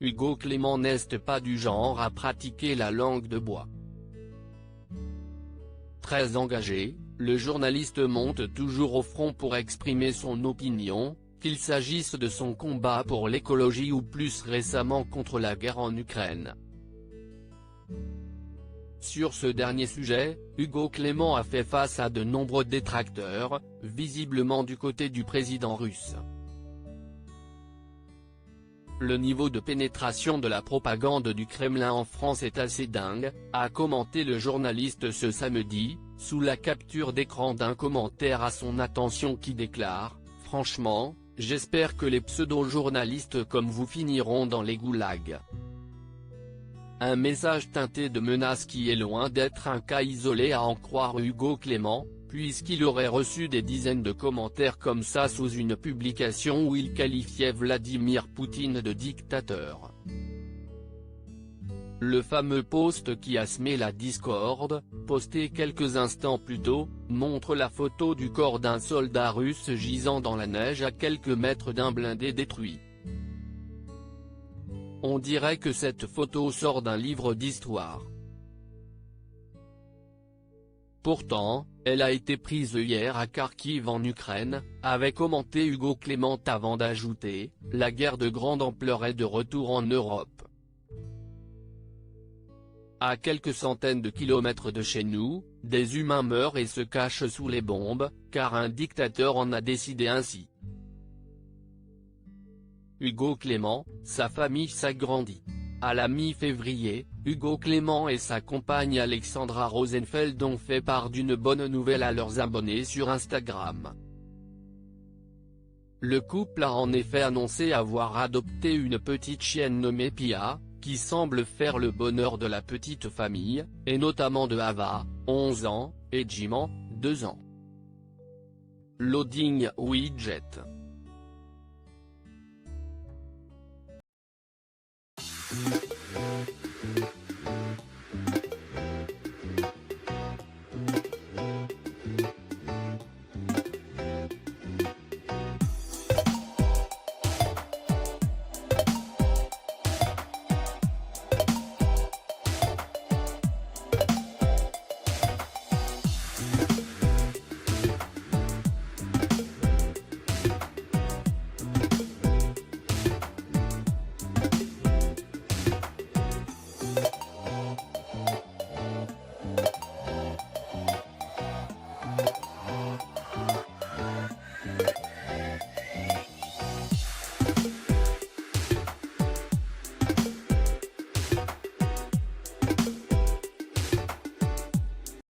Hugo Clément n'est pas du genre à pratiquer la langue de bois. Très engagé, le journaliste monte toujours au front pour exprimer son opinion, qu'il s'agisse de son combat pour l'écologie ou plus récemment contre la guerre en Ukraine. Sur ce dernier sujet, Hugo Clément a fait face à de nombreux détracteurs, visiblement du côté du président russe. Le niveau de pénétration de la propagande du Kremlin en France est assez dingue, a commenté le journaliste ce samedi, sous la capture d'écran d'un commentaire à son attention qui déclare « Franchement, j'espère que les pseudo-journalistes comme vous finiront dans les goulags ». Un message teinté de menace qui est loin d'être un cas isolé à en croire Hugo Clément, puisqu'il aurait reçu des dizaines de commentaires comme ça sous une publication où il qualifiait Vladimir Poutine de dictateur. Le fameux post qui a semé la discorde, posté quelques instants plus tôt, montre la photo du corps d'un soldat russe gisant dans la neige à quelques mètres d'un blindé détruit. On dirait que cette photo sort d'un livre d'histoire. Pourtant, elle a été prise hier à Kharkiv en Ukraine, avait commenté Hugo Clément avant d'ajouter « La guerre de grande ampleur est de retour en Europe. À quelques centaines de kilomètres de chez nous, des humains meurent et se cachent sous les bombes, car un dictateur en a décidé ainsi. » Hugo Clément, sa famille s'agrandit. À la mi-février, Hugo Clément et sa compagne Alexandra Rosenfeld ont fait part d'une bonne nouvelle à leurs abonnés sur Instagram. Le couple a en effet annoncé avoir adopté une petite chienne nommée Pia, qui semble faire le bonheur de la petite famille, et notamment de Ava, 11 ans, et Jiman, 2 ans. Loading widget.